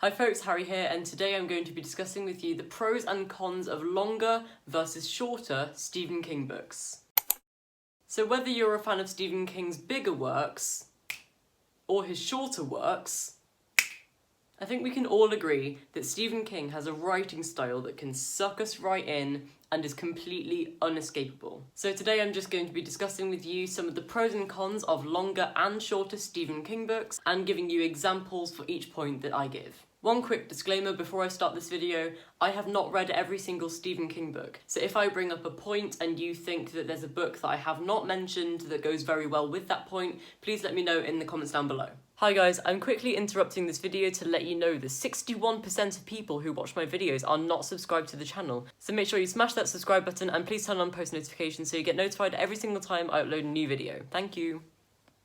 Hi folks, Harry here, and today I'm going to be discussing with you the pros and cons of longer versus shorter Stephen King books. So whether you're a fan of Stephen King's bigger works or his shorter works, I think we can all agree that Stephen King has a writing style that can suck us right in and is completely unescapable. So today I'm just going to be discussing with you some of the pros and cons of longer and shorter Stephen King books and giving you examples for each point that I give. One quick disclaimer before I start this video, I have not read every single Stephen King book, so if I bring up a point and you think that there's a book that I have not mentioned that goes very well with that point, please let me know in the comments down below. Hi guys, I'm quickly interrupting this video to let you know that 61% of people who watch my videos are not subscribed to the channel, so make sure you smash that subscribe button and please turn on post notifications so you get notified every single time I upload a new video. Thank you.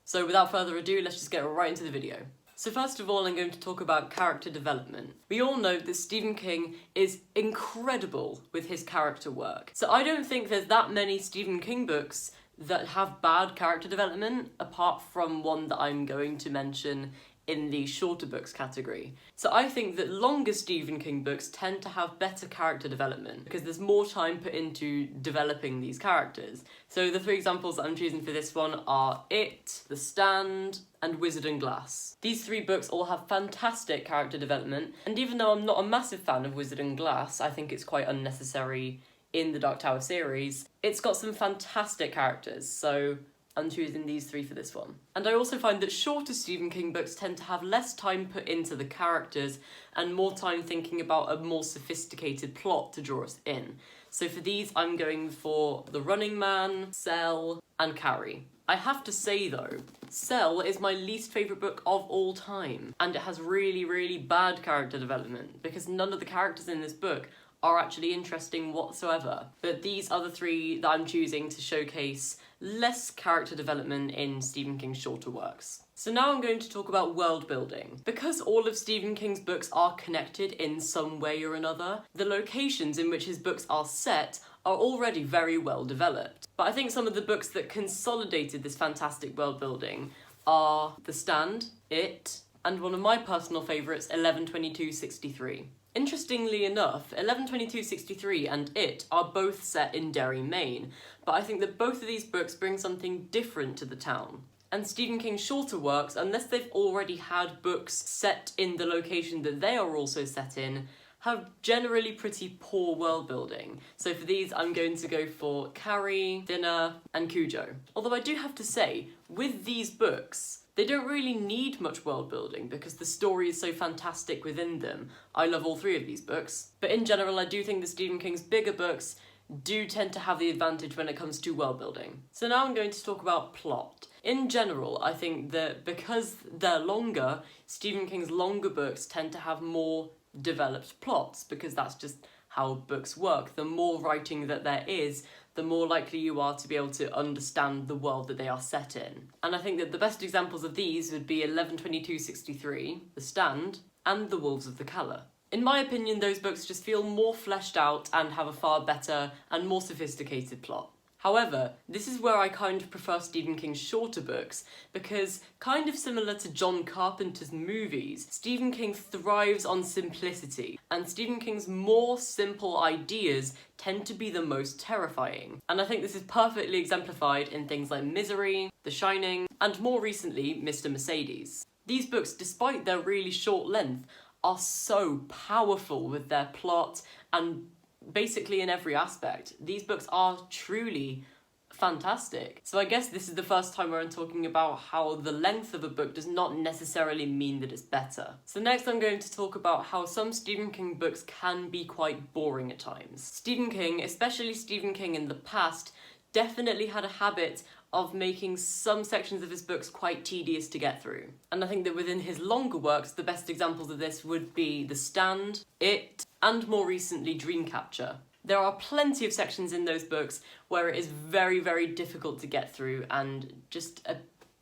So without further ado, let's just get right into the video. So first of all, I'm going to talk about character development. We all know that Stephen King is incredible with his character work. So I don't think there's that many Stephen King books that have bad character development, apart from one that I'm going to mention in the shorter books category. So I think that longer Stephen King books tend to have better character development because there's more time put into developing these characters. So the three examples that I'm choosing for this one are It, The Stand, and Wizard and Glass. These three books all have fantastic character development, and even though I'm not a massive fan of Wizard and Glass, I think it's quite unnecessary in the Dark Tower series, it's got some fantastic characters, so I'm choosing these three for this one. And I also find that shorter Stephen King books tend to have less time put into the characters and more time thinking about a more sophisticated plot to draw us in. So for these, I'm going for The Running Man, Cell, and Carrie. I have to say though, Cell is my least favourite book of all time, and it has really, really bad character development because none of the characters in this book are actually interesting whatsoever. But these other three that I'm choosing to showcase less character development in Stephen King's shorter works. So now I'm going to talk about world building. Because all of Stephen King's books are connected in some way or another, the locations in which his books are set are already very well developed. But I think some of the books that consolidated this fantastic world building are The Stand, It, and one of my personal favourites, 11/22/63. Interestingly enough, 11/22/63 and It are both set in Derry, Maine, but I think that both of these books bring something different to the town. And Stephen King's shorter works, unless they've already had books set in the location that they are also set in, have generally pretty poor world building. So for these, I'm going to go for Carrie, Dinner, and Cujo. Although I do have to say, with these books, they don't really need much world building because the story is so fantastic within them. I love all three of these books. But in general, I do think that Stephen King's bigger books do tend to have the advantage when it comes to world building. So now I'm going to talk about plot. In general, I think that because they're longer, Stephen King's longer books tend to have more developed plots because that's just how books work. The more writing that there is, the more likely you are to be able to understand the world that they are set in. And I think that the best examples of these would be 11/22/63, The Stand, and The Wolves of the Calla. In my opinion, those books just feel more fleshed out and have a far better and more sophisticated plot. However, this is where I kind of prefer Stephen King's shorter books because, kind of similar to John Carpenter's movies, Stephen King thrives on simplicity, and Stephen King's more simple ideas tend to be the most terrifying. And I think this is perfectly exemplified in things like Misery, The Shining, and more recently, Mr. Mercedes. These books, despite their really short length, are so powerful with their plot and basically in every aspect. These books are truly fantastic. So I guess this is the first time where I'm talking about how the length of a book does not necessarily mean that it's better. So next I'm going to talk about how some Stephen King books can be quite boring at times. Stephen King, especially Stephen King in the past, definitely had a habit of making some sections of his books quite tedious to get through. And I think that within his longer works, the best examples of this would be The Stand, It, and more recently, Dreamcatcher. There are plenty of sections in those books where it is very, very difficult to get through and just a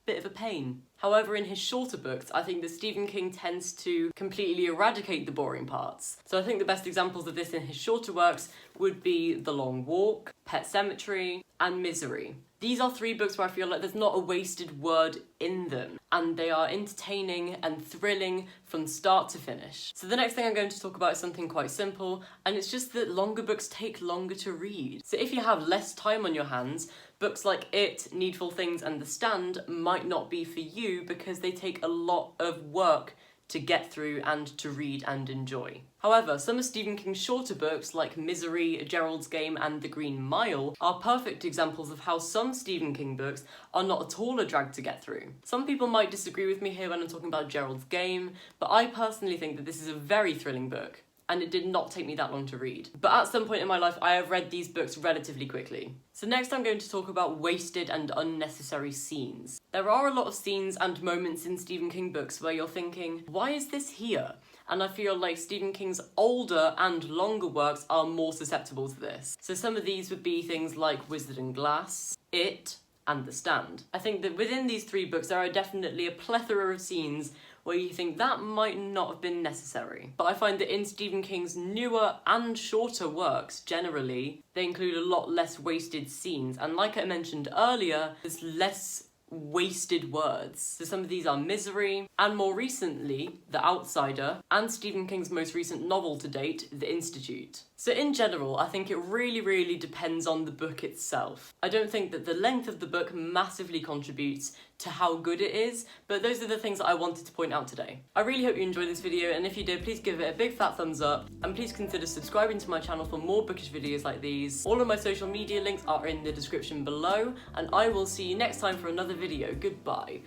bit of a pain. However, in his shorter books, I think that Stephen King tends to completely eradicate the boring parts. So I think the best examples of this in his shorter works would be The Long Walk, Pet Sematary, and Misery. These are 3 books where I feel like there's not a wasted word in them, and they are entertaining and thrilling from start to finish. So the next thing I'm going to talk about is something quite simple, and it's just that longer books take longer to read. So if you have less time on your hands, books like It, Needful Things and The Stand might not be for you because they take a lot of work to get through and to read and enjoy. However, some of Stephen King's shorter books like Misery, Gerald's Game and The Green Mile are perfect examples of how some Stephen King books are not at all a drag to get through. Some people might disagree with me here when I'm talking about Gerald's Game, but I personally think that this is a very thrilling book, and it did not take me that long to read. But at some point in my life, I have read these books relatively quickly. So next I'm going to talk about wasted and unnecessary scenes. There are a lot of scenes and moments in Stephen King books where you're thinking, why is this here? And I feel like Stephen King's older and longer works are more susceptible to this. So some of these would be things like Wizard and Glass, It, and The Stand. I think that within these 3 books there are definitely a plethora of scenes where you think that might not have been necessary. But I find that in Stephen King's newer and shorter works, generally, they include a lot less wasted scenes. And like I mentioned earlier, there's less wasted words. So some of these are Misery, and more recently, The Outsider, and Stephen King's most recent novel to date, The Institute. So in general, I think it really depends on the book itself. I don't think that the length of the book massively contributes to how good it is, but those are the things that I wanted to point out today. I really hope you enjoyed this video, and if you did, please give it a big fat thumbs up, and please consider subscribing to my channel for more bookish videos like these. All of my social media links are in the description below, and I will see you next time for another video. Goodbye.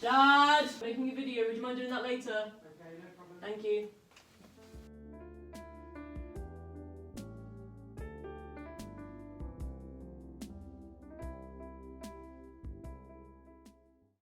Dad! Making a video, would you mind doing that later? Okay, no problem. Thank you.